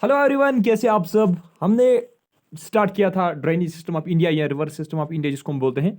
Hello everyone, कैसे आप सब। हमने स्टार्ट किया था ड्रेनेज सिस्टम ऑफ इंडिया या रिवर सिस्टम ऑफ इंडिया जिसको हम बोलते हैं।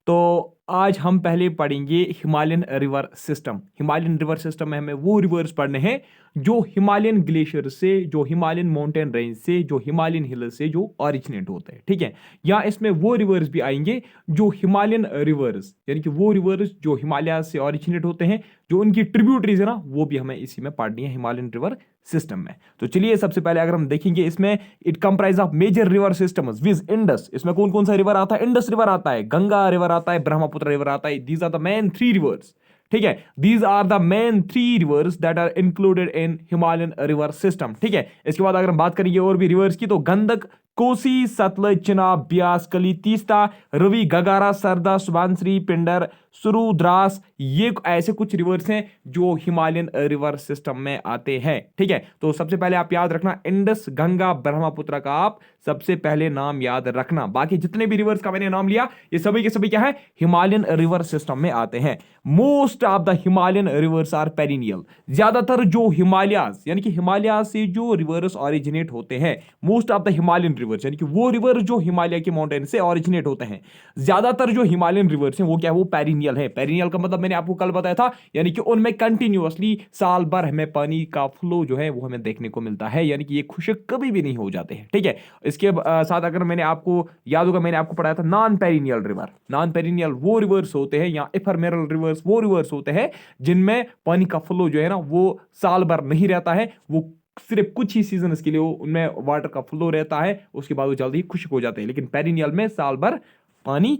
तो आज हम पहले पढ़ेंगे Himalayan river system. Himalayan river system में हमें वो रिवर्स पढ़ने हैं जो हिमालयन ग्लेशियर से, जो हिमालयन माउंटेन रेंज से, जो हिमालयन हिल से जो ऑरिजिनेट होते हैं। ठीक है, या इसमें वो रिवर्स भी आएंगे जो हिमालयन रिवर्स, यानी कि वो रिवर्स जो हिमालय से ऑरिजिनेट होते हैं, जो उनकी ट्रिब्यूटरीज है ना, वो भी हमें इसी में पढ़नी है हिमालयन रिवर सिस्टम में। तो चलिए सबसे पहले अगर हम देखेंगे इसमें, it comprise of major river systems viz Indus. इसमें कौन कौन सा रिवर आता है? इंडस रिवर आता है, गंगा रिवर आता है, ब्रह्मपुत्र रिवर आता है। These are the main three rivers. ठीक है, these are the main three rivers that are included in Himalayan river system. ठीक है, इसके बाद अगर हम बात करेंगे और भी रिवर्स की, तो गंडक, कोसी, सतलज, चिनाब, ब्यास, कली, तीस्ता, रवि, गगारा, सरदा, सुबनसिरी, पिंडर, सुरु, द्रास, ये ऐसे कुछ रिवर्स हैं जो हिमालयन रिवर सिस्टम में आते हैं। ठीक है, तो सबसे पहले आप याद रखना इंडस, गंगा, ब्रह्मपुत्र का आप सबसे पहले नाम याद रखना। बाकी जितने भी रिवर्स का मैंने नाम लिया, ये सभी के सभी क्या है? हिमालयन रिवर सिस्टम में आते हैं। Most of the Himalayan rivers are perennial. ज्यादातर जो हिमालयाज, यानी कि हिमालय से जो रिवर्स ऑरिजिनेट होते हैं, most of the Himalayan reverse, यानी कि वो रिवर जो हिमालय के माउंटेन से ऑरिजिनेट होते हैं, ज्यादातर जो हिमालयन रिवर्स हैं वो क्या है? वो पेरिनियल है। पेरिनियल का मतलब मैंने आपको कल बताया था, यानी कि उनमें कंटिन्यूअसली साल भर हमें पानी का फ्लो जो है वो हमें देखने को मिलता है, यानी कि ये खुश्क कभी भी नहीं हो जाते हैं। ठीक है, इसके साथ अगर मैंने आपको याद होगा, मैंने आपको पढ़ाया था non perennial river. Non perennial वो रिवर्स होते हैं, या इफेमरल रिवर्स वो रिवर्स होते हैं जिनमें पानी का फ्लो जो है ना वो साल भर नहीं रहता है, वो सिर्फ कुछ ही सीजन के लिए उनमें वाटर का फ्लो रहता है, उसके बाद वो जल्दी ही खुश्क हो जाते हैं। लेकिन पेरिनियल में साल भर पानी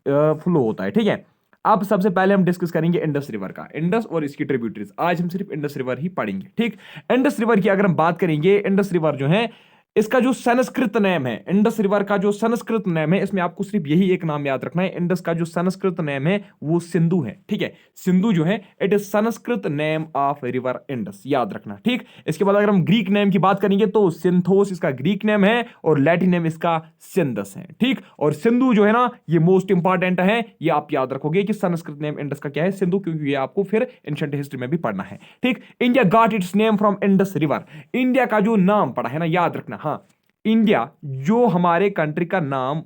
फ्लो होता है। ठीक है, अब सबसे पहले हम डिस्कस करेंगे इंडस रिवर का, इंडस और इसकी ट्रिब्यूटरीज। आज हम सिर्फ इंडस रिवर ही पढ़ेंगे। ठीक, इंडस रिवर की अगर हम बात करेंगे, इंडस रिवर जो है इसका जो संस्कृत नेम है, इंडस रिवर का जो संस्कृत नेम है, इसमें आपको सिर्फ यही एक नाम याद रखना है। इंडस का जो संस्कृत नेम है वो सिंधु है। ठीक है, सिंधु जो है it is Sanskrit name of river Indus, याद रखना। ठीक, इसके बाद अगर हम ग्रीक नेम की बात करेंगे तो सिंथोस इसका ग्रीक नेम है और लैटिन नेम इसका सिंधस है। ठीक, और सिंधु जो है ना ये मोस्ट इंपॉर्टेंट है, ये आप याद रखोगे कि संस्कृत नेम इंडस का क्या है? सिंधु, क्योंकि ये आपको फिर एंशिएंट हिस्ट्री में भी पढ़ना है। ठीक, India got its name from Indus river. India का जो नाम पड़ा है ना, याद रखना। हाँ, इंडिया जो हमारे कंट्री का नाम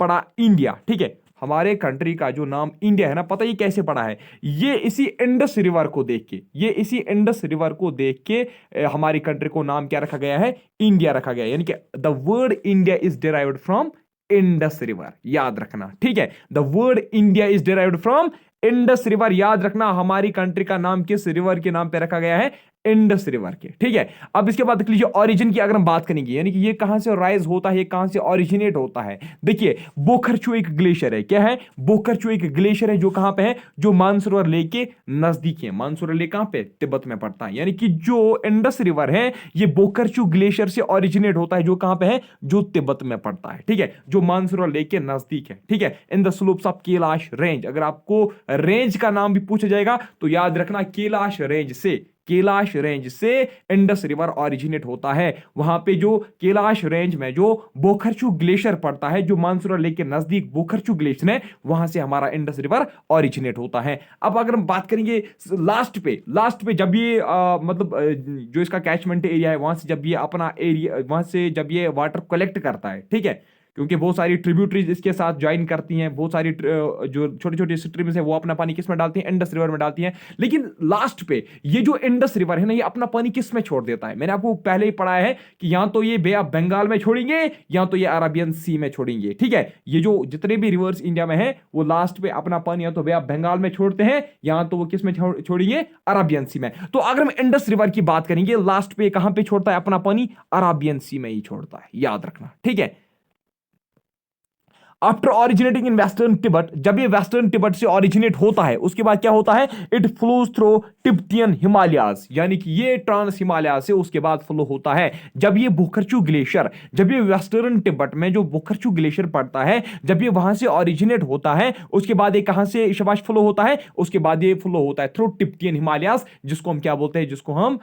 पड़ा इंडिया, ठीक है, हमारे कंट्री का जो नाम इंडिया है ना, पता ही कैसे पड़ा है? ये इसी इंडस रिवर को देख के, ये इसी इंडस रिवर को देख के हमारी कंट्री को नाम क्या रखा गया है? इंडिया रखा गया है। यानी कि the word India is derived from Indus river, याद रखना। ठीक है, the word India is derived from Indus river, याद रखना। हमारी कंट्री का नाम किस रिवर के नाम पे रखा गया है? इंडस रिवर के। ठीक है, अब इसके बाद देख लीजिए ओरिजिन की अगर हम बात करेंगे, यानी कि ये कहां से राइज होता है, ये कहां से ओरिजिनेट होता है। देखिए, बोखरचू एक ग्लेशियर है। क्या है? बोखरचू एक ग्लेशियर है जो कहां पे है? जो मानसरोवर लेक के नजदीक है। मानसरोवर लेक कहां पे? तिब्बत में पड़ता है। यानी कि जो इंडस रिवर है ये बोखरचू ग्लेशियर से ओरिजिनेट होता है, जो कहां पे है? जो तिब्बत में पड़ता है। ठीक है, जो मानसरोवर लेक के नजदीक है। ठीक है, in the slopes of Kailash range. अगर आपको रेंज का नाम भी पूछा जाएगा तो याद रखना कैलाश रेंज से, कैलाश रेंज से इंडस रिवर ओरिजिनेट होता है। वहां पे जो कैलाश रेंज में जो बोखरचू ग्लेशियर पड़ता है, जो मानसरोवर लेक के नजदीक बोखरचू ग्लेशियर है, वहां से हमारा इंडस रिवर ओरिजिनेट होता है। अब अगर हम बात करेंगे लास्ट पे जब ये जो इसका कैचमेंट एरिया है, वहां से जब ये अपना एरिया, वहां से जब ये वाटर कलेक्ट करता है, ठीक है, क्योंकि बहुत सारी ट्रिब्यूटरीज इसके साथ ज्वाइन करती हैं, बहुत सारी जो छोटी छोटी स्ट्रीम्स है वो अपना पानी किस में डालती हैं? इंडस रिवर में डालती हैं। लेकिन लास्ट पे ये जो इंडस रिवर है ना, ये अपना पानी किस में छोड़ देता है? मैंने आपको पहले ही पढ़ाया है कि या तो ये बे ऑफ बंगाल में छोड़ेंगे या तो ये अरेबियन सी में छोड़ेंगे। ठीक है, ये जो जितने भी रिवर्स इंडिया में है वो लास्ट पे अपना पानी या तो बे ऑफ बंगाल में छोड़ते हैं या तो वो किस में छोड़ेंगे? अरेबियन सी में। तो अगर हम इंडस रिवर की बात करेंगे, लास्ट पे कहां पे छोड़ता है अपना पानी? अरेबियन सी में ही छोड़ता है, याद रखना। ठीक है, after originating in western Tibet, जब ये वेस्टर्न तिब्बत से ऑरिजिनेट होता है उसके बाद क्या होता है? It flows through Tibetan Himalayas, यानी कि ये ट्रांस हिमालय से उसके बाद फ्लो होता है। जब ये बोखरचू ग्लेशियर, जब ये वेस्टर्न तिब्बत में जो बोखरचू ग्लेशियर पड़ता है, जब ये वहां से ऑरिजिनेट होता है, उसके बाद ये कहां से शाबाश फ्लो होता है? उसके बाद ये फ्लो होता है थ्रू तिब्बतियन हिमालयाज, जिसको हम क्या बोलते हैं? जिसको हम,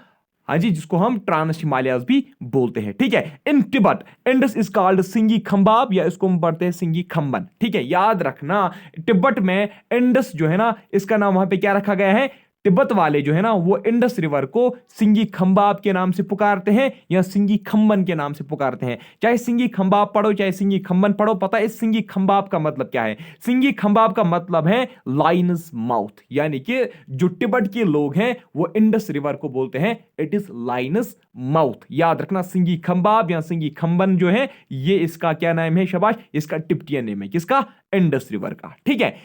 हाँ जी, जिसको हम ट्रांस हिमालयाज भी बोलते हैं। ठीक है, इन Tibet Indus is called सिंगी Khambab, या इसको हम पढ़ते हैं सिंगी खंबन। ठीक है, याद रखना तिब्बत में इंडस जो है ना, इसका नाम वहां पे क्या रखा गया है? तिब्बत वाले जो है ना वो इंडस रिवर को सिंगी खंबाब के नाम से पुकारते हैं या सिंगी खंबन के नाम से पुकारते हैं। चाहे सिंगी खंबाब पढ़ो चाहे सिंगी खंबन पढ़ो, पता है सिंगी खंबाब का मतलब क्या है? सिंगी खंबाब का मतलब है लाइनस माउथ, यानी कि जो तिब्बत के लोग हैं वो इंडस रिवर को बोलते हैं इट इज लाइनस माउथ। याद रखना सिंगी खंबाब या सिंगी खंबन जो है ये इसका क्या नाम है? शाबाश, इसका तिब्बतियन नेम है। किसका? इंडस रिवर का। ठीक है।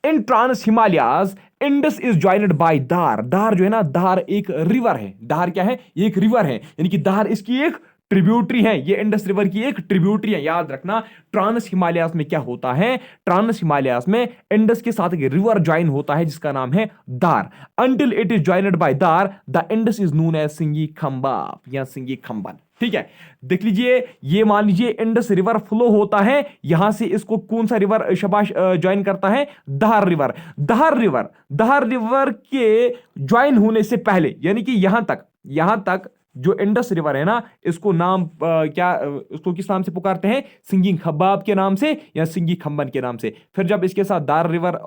In trans Himalayas Indus is joined by Dar. Dar जो है ना, दार एक रिवर है। दार क्या है? एक रिवर है, यानी कि दार इसकी एक ट्रिब्यूटरी है। ये इंडस रिवर की एक ट्रिब्यूटरी है। याद रखना ट्रांस हिमालयाज में क्या होता है? ट्रांस हिमालयाज में इंडस के साथ एक रिवर ज्वाइन होता है जिसका नाम है Dar. Until it is joined by Dar the Indus is known as Singi Khambab या सिंगी खंबन। ठीक है, देख लीजिए, ये मान लीजिए इंडस रिवर फ्लो होता है, यहां से इसको कौन सा रिवर शाबाश ज्वाइन करता है? दार रिवर। दार रिवर के ज्वाइन होने से पहले, यानी कि यहां तक जो इंडस रिवर है ना, इसको नाम उसको किस नाम से पुकारते हैं? सिंगी खंबाब के नाम से या सिंगी खंबन के नाम से। फिर जब इसके साथ दार रिवर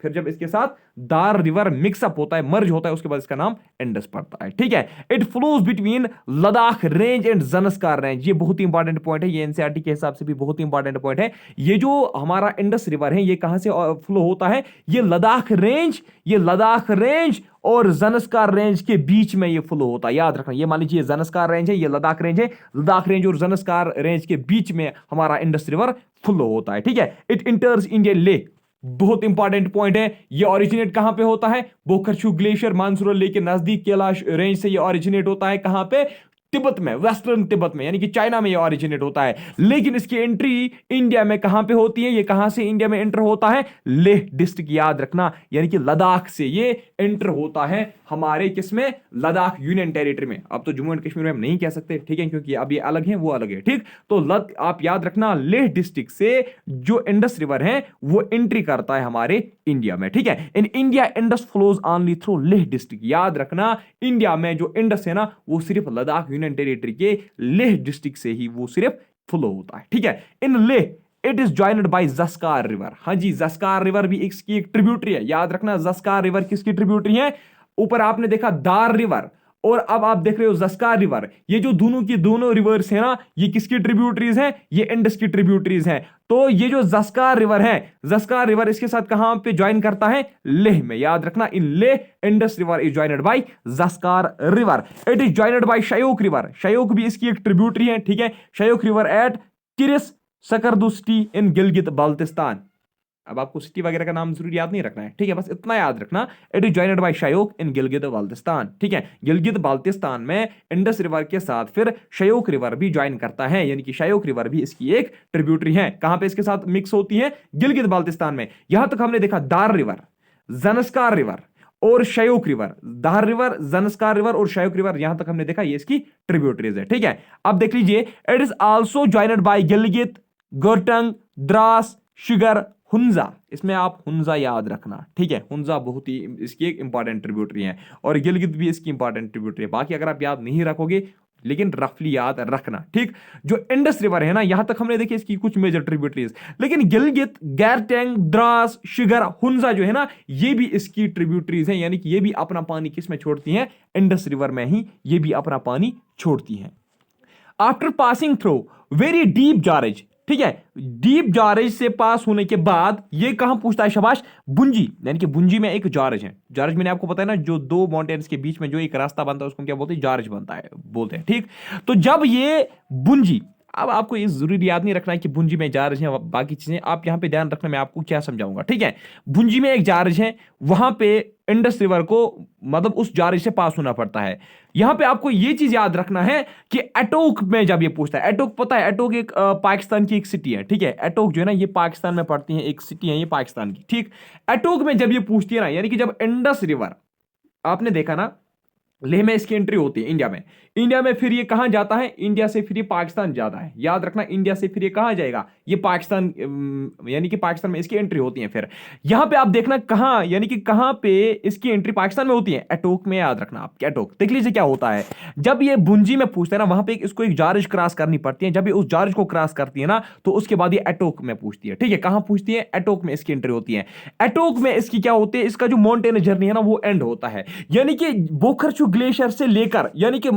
फिर जब इसके साथ दार रिवर मिक्सअप होता है, मर्ज होता है, उसके बाद इसका नाम इंडस पड़ता है। ठीक है। It flows between Ladakh range and Zanskar range. ये बहुत ही इंपॉर्टेंट पॉइंट है, ये एनसीईआरटी के हिसाब से भी बहुत ही इंपॉर्टेंट पॉइंट है। ये जो हमारा इंडस रिवर है ये कहां से फ्लो होता है? ये लद्दाख रेंज और जन्स्कार रेंज के बीच में ये फ्लो होता है। याद रखना, ये मान लीजिए जन्स्कार रेंज है, ये लद्दाख रेंज है। लद्दाख रेंज और जन्स्कार रेंज के बीच में हमारा इंडस रिवर फ्लो होता है। ठीक है। It इंटर्स Indian lake. बहुत इंपॉर्टेंट पॉइंट है। ये ओरिजिनेट कहां पे होता है? बोखरशू ग्लेशियर मानसरोवर लेक के नजदीक कैलाश रेंज से ये ओरिजिनेट होता है। कहां पे? तिब्बत में, वेस्टर्न तिब्बत में, यानी कि चाइना में ये ओरिजिनेट होता है। लेकिन इसकी एंट्री इंडिया में कहां पे होती है? ये कहां से इंडिया में एंटर होता है? लेह डिस्ट्रिक्ट। याद रखना, यानी कि लद्दाख से ये एंटर होता है हमारे किसमें? लद्दाख यूनियन टेरिटरी में। अब तो जम्मू एंड कश्मीर में हम नहीं कह सकते, ठीक है, क्योंकि अब ये अलग है वो अलग है। ठीक, तो आप याद रखना लेह डिस्ट्रिक्ट से जो इंडस रिवर है वो एंट्री करता है हमारे इंडिया में। ठीक है। In India Indus flows only through Leh district. याद रखना इंडिया में जो इंडस है ना वो सिर्फ लद्दाख यूनियन टेरिटरी के लेह डिस्ट्रिक्ट से ही वो सिर्फ फ्लो होता है। ठीक है। In Leh it is joined by Zanskar river. हाँ जी, जस्कार रिवर भी इसकी एक ट्रिब्यूटरी है। याद रखना जस्कार रिवर किसकी ट्रिब्यूटरी है? ऊपर आपने देखा दार रिवर और अब आप देख रहे हो जस्कार रिवर। ये जो दोनों की दोनों रिवर्स है ना, ये किसकी ट्रिब्यूटरीज हैं? ये इंडस की ट्रिब्यूटरीज हैं। तो ये जो जस्कार रिवर है, जस्कार रिवर इसके साथ कहां पे ज्वाइन करता है? लेह में। याद रखना in Leh Indus river is joined by Zanskar river. It is joined by Shyok river. Shyok भी इसकी एक ट्रिब्यूटरी है। ठीक है। Shyok river at Kiris Skardu city in Gilgit Baltistan. अब आपको सिटी वगैरह का नाम जरूर याद नहीं रखना है, ठीक है, बस इतना याद रखना। इट इज ज्वाइंड बाय शयोक इन गिलगित बाल्टिस्तान। ठीक है। गिलगित बाल्टिस्तान में इंडस रिवर के साथ फिर शयोक रिवर भी ज्वाइन करता है, यानी कि शयोक रिवर भी इसकी एक ट्रिब्यूटरी है। कहां पे इसके साथ मिक्स होती है? गिलगित बाल्टिस्तान में। यहां तक हमने देखा दार रिवर, जन्स्कार रिवर और शयोक रिवर। दार रिवर, जन्स्कार रिवर और शयोक रिवर, यहां तक हमने देखा ये इसकी ट्रिब्यूटरीज है। ठीक है। अब देख लीजिए, it is also joined by Gilgit, Gortang, Dras, Shigar, Hunza. इसमें आप हुंजा याद रखना। ठीक है। हुंजा बहुत ही इसकी एक इंपॉर्टेंट ट्रिब्यूटरी है और गिलगित भी इसकी इंपॉर्टेंट ट्रिब्यूटरी है। बाकी अगर आप याद नहीं रखोगे लेकिन रफली याद रखना। ठीक। जो इंडस रिवर है ना, यहां तक हमने देखी इसकी कुछ मेजर ट्रिब्यूटरीज, लेकिन गिलगित, गैरटेंग, द्रास, शुगर, हुंजा जो है ना ये भी इसकी ट्रिब्यूटरीज हैं, यानी कि ये भी अपना पानी किस में छोड़ती हैं? इंडस रिवर में ही ये भी अपना पानी छोड़ती हैं। After passing through very deep gorges. ठीक है। डीप जॉरेज से पास होने के बाद ये कहां पूछता है? शाबाश, बुंजी। यानी कि बुंजी में एक जॉरेज है। जॉरेज मैंने आपको बताया ना, जो दो माउंटेन्स के बीच में जो एक रास्ता बनता है उसको क्या बोलते हैं? जॉरेज बनता है बोलते हैं। ठीक। तो जब ये बुंजी, अब आपको ये जरूरी याद नहीं रखना है कि भुंजी में जॉरेज है, बाकी चीजें आप यहां पे ध्यान रखना, मैं आपको क्या समझाऊंगा। ठीक है। भुंजी में एक जॉरेज है, वहां पे इंडस रिवर को मतलब उस जॉरेज से पास होना पड़ता है। यहां पे आपको ये चीज याद रखना है कि एटोक में जब ये पूछता है, एटोक पता है, एटोक एक पाकिस्तान की एक सिटी है। ठीक है। एटोक जो है ना ये पाकिस्तान में पड़ती है, एक सिटी है ये पाकिस्तान की। ठीक। एटोक में जब ये पूछती है ना, यानी कि जब इंडस रिवर, आपने देखा ना लेह में इसकी एंट्री होती है इंडिया में, इंडिया में फिर ये कहां जाता है, इंडिया से फिर ये पाकिस्तान जाता है। याद रखना, इंडिया से फिर ये कहां जाएगा, ये पाकिस्तान, यानी कि पाकिस्तान में इसकी एंट्री होती है। फिर यहां पे आप देखना कहां, यानी कि कहां पे इसकी एंट्री पाकिस्तान में होती है, एटोक में। याद रखना आप, एटोक देख लीजिए क्या होता है। जब ये भुंजी में पूछता है ना, वहां पे इसको एक जारज क्रॉस करनी पड़ती है। जब ये उस जारज को क्रॉस करती है ना, तो उसके बाद ये एटोक में पूछती है। ठीक है, कहां पूछती है, एटोक में इसकी एंट्री होती है। एटोक में इसकी क्या होती है, इसका जो माउंटेन जर्नी है ना वो एंड होता है। यानी कि बोखरचू ग्लेशियर से लेकर, यानी कि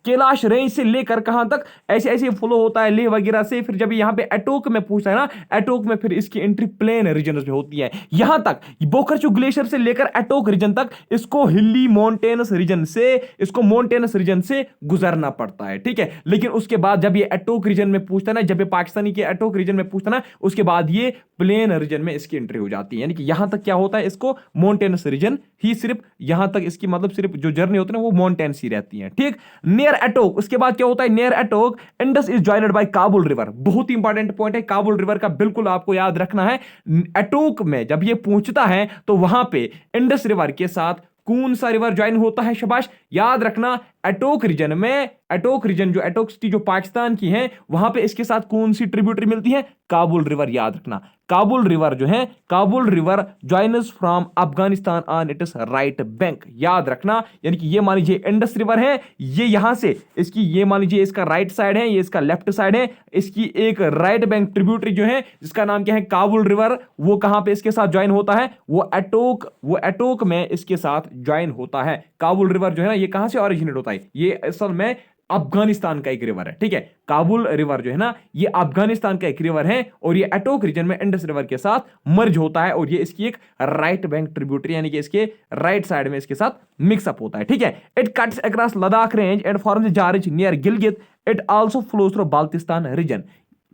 कैलाश रेंज से लेकर कहां तक ऐसे ऐसे फ्लो होता है, लेह वगैरह से। फिर जब यहां पे एटोक में पूछता है ना, एटोक में फिर इसकी एंट्री प्लेन रीजन में होती है। यहां तक बोखरचू ग्लेशियर से लेकर एटोक रीजन तक इसको हिली माउंटेनस रीजन से, इसको माउंटेनस रीजन से गुजरना पड़ता है। ठीक है, लेकिन उसके बाद जब ये एटोक रीजन में पूछता है ना, जब ये पाकिस्तानी के एटोक रीजन में पूछता है ना, उसके बाद ये प्लेन रीजन में इसकी एंट्री हो जाती है। यानी कि यहां तक क्या होता है, इसको माउंटेनस रीजन ही, सिर्फ यहां तक इसकी मतलब सिर्फ जो जर्नी होती है ना वो माउंटेन्स ही रहती है। ठीक, नियर एटोक, उसके बाद क्या होता है, near Attock Indus is joined by Kabul river. बहुत ही इंपॉर्टेंट पॉइंट है काबुल रिवर का, बिल्कुल आपको याद रखना है। एटोक में जब ये पहुंचता है तो वहां पे इंडस रिवर के साथ कौन सा रिवर ज्वाइन होता है, शाबाश, याद रखना। एटोक रीजन में, एटोक रीजन जो एटोक सिटी जो पाकिस्तान की है, वहां पे इसके साथ कौन सी ट्रिब्यूटरी मिलती है, काबुल रिवर। याद रखना, काबुल रिवर जो है, Kabul river joins from Afghanistan on its right bank. याद रखना, यानी कि ये मान लीजिए इंडस रिवर है, ये यहां से इसकी, ये मान लीजिए इसका राइट साइड है, ये इसका लेफ्ट साइड है, इसकी एक राइट बैंक ट्रिब्यूटरी जो है जिसका नाम क्या है, काबुल रिवर, वो कहां पे इसके साथ ज्वाइन होता है, वो एटोक में इसके साथ ज्वाइन होता है। काबुल रिवर जो है ना, ये कहां से ओरिजिनेट होता है, ये असल में अफगानिस्तान का एक रिवर है। ठीक है, काबुल रिवर जो है ना, ये अफगानिस्तान का एक रिवर है और ये एटोक रीजन में इंडस रिवर के साथ मर्ज होता है और ये इसकी एक राइट बैंक ट्रिब्यूटरी, यानी कि इसके राइट साइड में इसके साथ मिक्सअप होता है। ठीक है, it cuts across Ladakh range and forms gorge near Gilgit. It also flows through Baltistan region.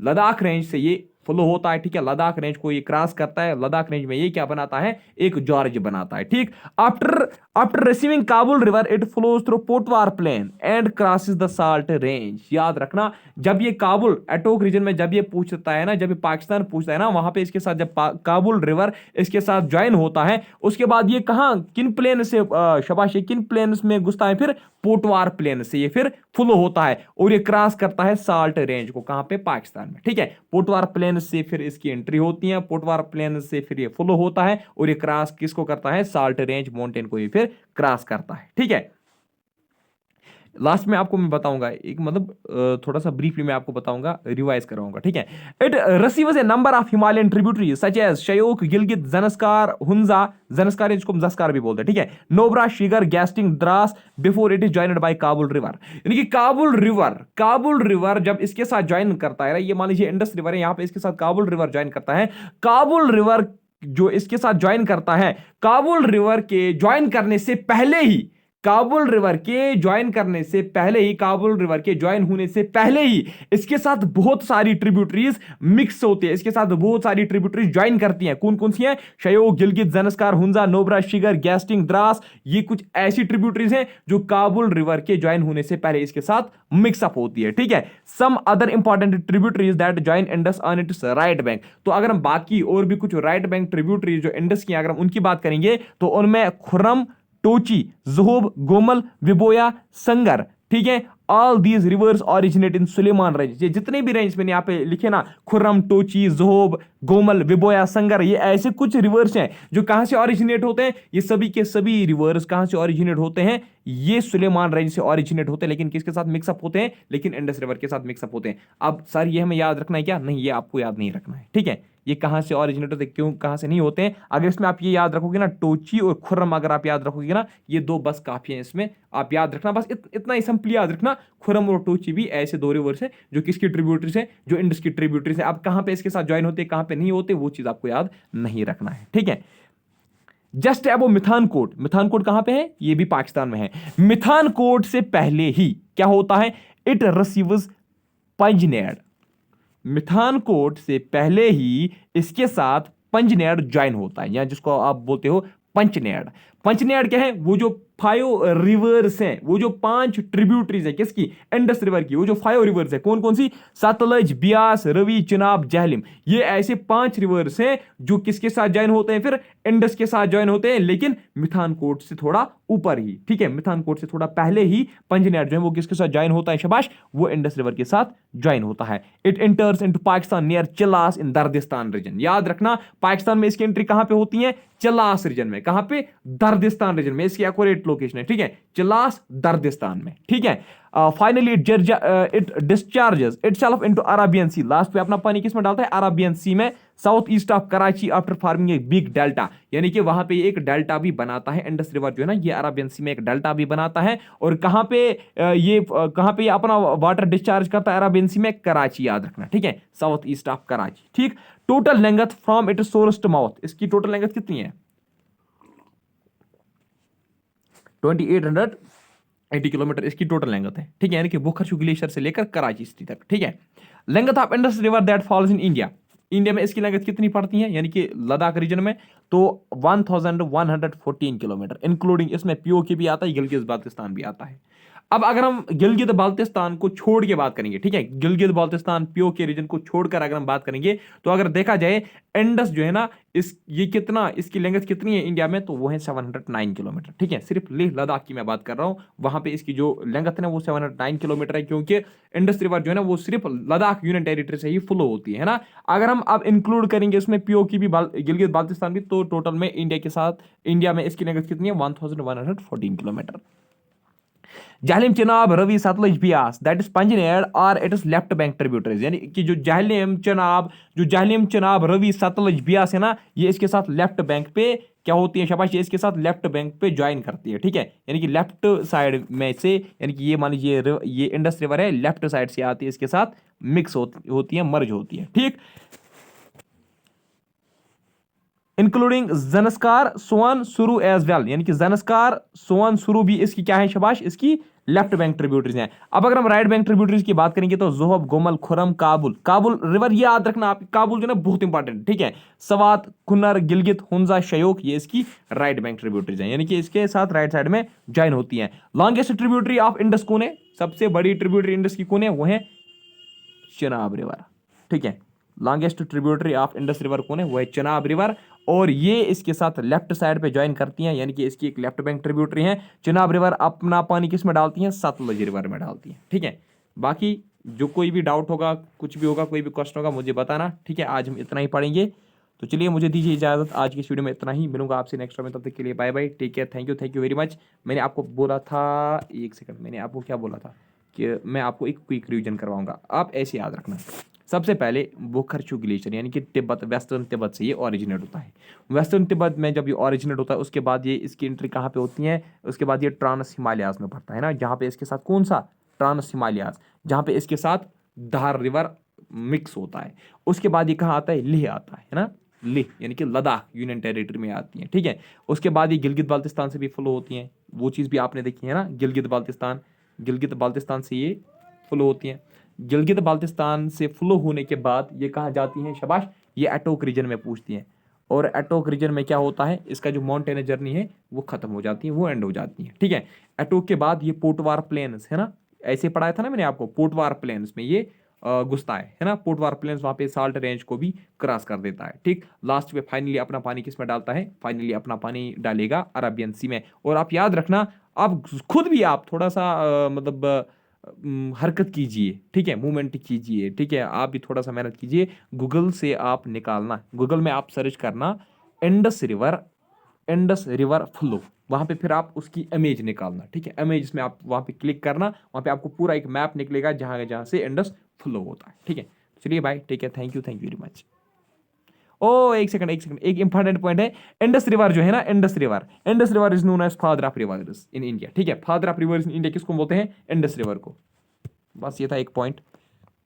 Ladakh range से ये फ्लो होता है। ठीक है, लद्दाख रेंज को ये क्रॉस करता है, लद्दाख रेंज में ये क्या बनाता है, एक जॉर्ज बनाता है। ठीक, after receiving Kabul river it flows through Potwar plain and crosses the Salt Range. याद रखना, जब ये काबुल एटोक रीजन में जब ये पूछता है ना, जब ये पाकिस्तान पूछता है ना, वहां पे इसके साथ जब काबुल रिवर इसके साथ ज्वाइन होता है, उसके बाद ये कहां, किन प्लेन से, शाबाश, किन प्लेन में घुसता है, फिर पोटवार प्लेन से ये फिर फ्लो होता है और ये क्रॉस करता है साल्ट रेंज को, कहां पे, पाकिस्तान में। ठीक है, पोटवार प्लेन से फिर इसकी एंट्री होती है, पोटवार प्लेन से फिर ये फ्लो होता है और ये क्रॉस किसको करता है, साल्ट रेंज माउंटेन को ये फिर क्रॉस करता है। ठीक है, लास्ट में आपको मैं बताऊंगा एक, मतलब थोड़ा सा ब्रीफली मैं आपको बताऊंगा, रिवाइज कराऊंगा। ठीक है, it receives a number of Himalayan tributaries such as Shyok, Gilgit, Zanskar, Hunza, Zanskar इसको ज़स्कार भी बोलते हैं। ठीक है, Nubra, Shigar, Gasting, Dras before it is joined by Kabul river. यानी कि काबुल रिवर जब इसके साथ ज्वाइन करता है, ये मान लीजिए इंडस रिवर है, यहां पे इसके साथ काबुल रिवर ज्वाइन करता है। काबुल रिवर जो इसके साथ ज्वाइन करता है, काबुल रिवर के ज्वाइन करने से पहले ही, काबुल रिवर के ज्वाइन करने से पहले ही, काबुल रिवर के ज्वाइन होने से पहले ही इसके साथ बहुत सारी ट्रिब्यूटरीज मिक्स होती है, इसके साथ बहुत सारी ट्रिब्यूटरीज ज्वाइन करती हैं। कौन कौन सी हैं, शयोक, गिलगित, ज़नस्कार, हुंजा, नोब्रा, शिगर, गैस्टिंग, द्रास, ये कुछ ऐसी ट्रिब्यूटरीज हैं जो काबुल रिवर के ज्वाइन होने से पहले इसके साथ मिक्सअप होती है। ठीक है, some other important tributaries that join Indus on its right bank. तो अगर हम बाकी और भी कुछ राइट बैंक ट्रिब्यूटरीज जो इंडस की, अगर हम उनकी बात करेंगे तो उनमें खुर्रम, टोची, जोहब, गोमल, विबोया, संगर। ठीक है, all these rivers originate in Sulaiman range. ये जितने भी रेंज मैंने यहाँ पे लिखे ना, खुर्रम, टोची, जोहब, गोमल, विबोया, संगर, ये ऐसे कुछ रिवर्स हैं जो कहां से ऑरिजिनेट होते हैं, ये सभी के सभी रिवर्स कहां से ऑरिजिनेट होते हैं, ये सुलेमान रेंज से ऑरिजिनेट होते हैं। लेकिन किसके साथ मिक्सअप होते हैं, लेकिन इंडस रिवर के साथ मिक्सअप होते हैं। अब सर ये हमें याद रखना है क्या, नहीं, ये आपको याद नहीं रखना है। ठीक है, ये कहां से ऑरिजिनेट होते हैं, क्यों, कहां से नहीं होते हैं। अगर इसमें आप ये याद रखोगे ना, टोची और खुर्रम अगर आप याद रखोगे ना, ये दो बस काफी है, इसमें आप याद रखना, बस इतना ही सिंपली याद रखना। खुर्रम और टोची भी ऐसे दो रिवर्स हैं जो किसकी ट्रिब्यूटरीज हैं, जो इंडस की ट्रिब्यूटरीज हैं। अब कहां पे इसके साथ ज्वाइन होते हैं, कहां पे नहीं होते, वो चीज आपको याद नहीं रखना है। ठीक है, जस्ट अबो मिथानकोट, मिथानकोट कहां पे है, ये भी पाकिस्तान में है। मिथानकोट से पहले ही क्या होता है, इट रिसीव्स पंजनेड। मिथानकोट से पहले ही इसके साथ पंजनेड ज्वाइन होता है, या जिसको आप बोलते हो पंचनेड। पंचनेड क्या है? वो जो 5 रिवर्स हैं, वो जो 5 ट्रिब्यूटरीज है किसकी? इंडस रिवर की। वो जो 5 रिवर्स है कौन कौन सी? सतलज, ब्यास, रवि, चिनाब, जहलिम। ये ऐसे 5 रिवर्स हैं जो किसके साथ ज्वाइन होते हैं? फिर इंडस के साथ ज्वाइन होते हैं, लेकिन मिथानकोट से थोड़ा ऊपर ही, ठीक है, मिथानकोट से थोड़ा पहले ही पंचनेड जो है वो किसके साथ ज्वाइन होता है? शाबाश, वो इंडस रिवर के साथ ज्वाइन होता है। It enters into Pakistan near Chilas in Dardistan region. याद रखना, पाकिस्तान में इसकी एंट्री कहां पे होती है? चिलास रीजन में। कहां पे? दर्दिस्तान रीजन में। इसकी एक्यूरेट लोकेशन है, ठीक है, चिलास दर्दिस्तान में, ठीक है। Finally it discharges itself into Arabian Sea. Last पे अपना पानी किस में डालता है? अरेबियन सी में, south east of Karachi after forming a big delta. यानी कि वहां पे एक डेल्टा भी बनाता है इंडस रिवर जो है ना, ये अरेबियन सी में एक डेल्टा भी बनाता है। और कहां पे ये अपना वाटर डिस्चार्ज करता है? अरेबियन सी में, कराची। याद रखना, ठीक है, साउथ ईस्ट ऑफ कराची, ठीक। Total length from it source to mouth, इसकी टोटल लेंथ कितनी है? 2880 किलोमीटर इसकी टोटल लेंथ है, ठीक है, यानी कि बोखरशू ग्लेशियर से लेकर कराची सिटी तक, ठीक है। Length of Indus river that falls in India. India में इसकी लेंथ कितनी पड़ती है? यानी कि लद्दाख रीजन में तो 1114 किलोमीटर, इंक्लूडिंग इसमें पीओके भी आता है, गिलगित बाल्टिस्तान भी आता है। अब अगर हम गिलगित बाल्टिस्तान को छोड़ के बात करेंगे, ठीक है, गिलगित बाल्टिस्तान पीओके रीजन को छोड़कर अगर हम बात करेंगे, तो अगर देखा जाए इंडस जो है ना, ये कितना, इसकी लेंथ कितनी है इंडिया में? तो वो है 709 किलोमीटर, ठीक है। सिर्फ लेह लद्दाख की मैं बात कर रहा हूं, वहां पे इसकी जो लेंथ है ना वो 709 किलोमीटर है, क्योंकि इंडस रिवर जो है ना वो सिर्फ लद्दाख यूनियन टेरिटरी से ही फ्लो होती है ना। अगर हम अब इंक्लूड करेंगे इसमें पीओके भी, गिलगित बाल्टिस्तान भी, तो टोटल में इंडिया के साथ, इंडिया में इसकी लेंथ कितनी है? 1114 kilometre. Jhelum, Chenab, Ravi, Sutlej, Beas, that is Panjnad और it is left bank tributaries. यानी कि जो जहलिम, चिनाब, रवि, सतलज, ब्यास है ना, ये इसके साथ लेफ्ट बैंक पे क्या होती है? शाबाश, ये इसके साथ लेफ्ट बैंक पे ज्वाइन करती है, ठीक है, यानी कि लेफ्ट साइड में से, यानी कि ये मान लीजिए ये इंडस रिवर है, लेफ्ट साइड से आती है, इसके साथ मिक्स होती है, मर्ज होती है, ठीक। इंक्लूडिंग जनस्कार, सोन, सुरु एज वेल। यानी कि जनस्कार, सोन, सुरु भी इसकी क्या है? शाबाश, इसकी लेफ्ट बैंक ट्रिब्यूटरीज हैं। अब अगर हम राइट बैंक ट्रिब्यूटरीज की बात करेंगे तो जोहब, गोमल, खुरम, काबुल रिवर, ये याद रखना आप, काबुल जो ना बहुत इंपॉर्टेंट, ठीक है। सवात, कुन्नर, गिलगित, हुंजा, शयोक, ये इसकी राइट बैंक ट्रिब्यूटरीज हैं, यानी कि इसके साथ राइट साइड में ज्वाइन होती हैं। लॉन्गेस्ट ट्रिब्यूटरी ऑफ इंडस कौन है? सबसे बड़ी ट्रिब्यूटरी इंडस की कौन है? वो है चिनाब रिवर, ठीक है। Longest tributary of Indus river कौन है? वो है चिनाब रिवर, और ये इसके साथ लेफ्ट साइड पे ज्वाइन करती हैं, यानी कि इसकी एक लेफ्ट बैंक ट्रिब्यूटरी है। चिनाब रिवर अपना पानी किस में डालती हैं? सतलज रिवर में डालती हैं, ठीक है। बाकी जो कोई भी डाउट होगा, कुछ भी होगा, कोई भी क्वेश्चन होगा, मुझे बताना, ठीक है। आज हम इतना ही पढ़ेंगे, तो चलिए मुझे दीजिए इजाजत, आज की वीडियो में इतना ही। मिलूंगा आपसे नेक्स्ट में, तब तक के लिए bye bye, take care, thank you very much. मैंने आपको बोला था, एक सेकंड, मैंने आपको क्या बोला था कि मैं आपको एक क्विक रिवीजन करवाऊंगा, आप ऐसे याद रखना। सबसे पहले बोखरशू ग्लेशियर, यानी कि तिब्बत, वेस्टर्न तिब्बत से ये ओरिजिनेट होता है। वेस्टर्न तिब्बत में जब ये ओरिजिनेट होता है, उसके बाद ये इसकी एंट्री कहाँ पे होती है? उसके बाद ये ट्रांस हिमालयाज में पड़ता है ना, जहाँ पे इसके साथ कौन सा? ट्रांस हिमालयाज, जहाँ पे इसके साथ धार रिवर मिक्स होता है। उसके बाद ये कहाँ आता है? लेह आता है ना, लेह यानी कि लद्दाख यूनियन टेरिटरी में आती है, ठीक है। उसके बाद ये गिलगित बाल्टिस्तान से भी फ्लो होती हैं, वो चीज़ भी आपने देखी है ना, गिलगित बाल्टिस्तान से ये फ्लो होती हैं। गिलगित बाल्टिस्तान से फ्लो होने के बाद ये कहाँ जाती हैं? शाबाश, ये एटोक रीजन में पूछती हैं, और एटोक रीजन में क्या होता है? इसका जो माउंटेन जर्नी है वो खत्म हो जाती है, वो एंड हो जाती है, ठीक है। एटोक के बाद ये पोटवार प्लेन्स है ना, ऐसे पढ़ाया था ना मैंने आपको, पोटवार प्लेन्स में ये घुसता है ना, पोटवार प्लेन्स वहाँ पे साल्ट रेंज को भी क्रॉस कर देता है, ठीक। लास्ट में फाइनली अपना पानी किस में डालता है? फाइनली अपना पानी डालेगा अरेबियन सी में। और आप याद रखना, आप खुद भी आप थोड़ा सा हरकत कीजिए, ठीक है, मूवमेंट कीजिए, ठीक है, आप भी थोड़ा सा मेहनत कीजिए। गूगल से आप निकालना, गूगल में आप सर्च करना इंडस रिवर फ्लो, वहाँ पे फिर आप उसकी इमेज निकालना, ठीक है। इमेज में आप वहाँ पे क्लिक करना, वहाँ पे आपको पूरा एक मैप निकलेगा जहाँ से इंडस फ्लो होता है, ठीक है। चलिए bye, take care, thank you very much. एक सेकंड, एक इंपॉर्टेंट पॉइंट है। इंडस रिवर जो है ना, Indus river is known as father of rivers in India, ठीक है। Father of rivers in India किसको बोलते हैं? इंडस रिवर को। बस ये था एक पॉइंट।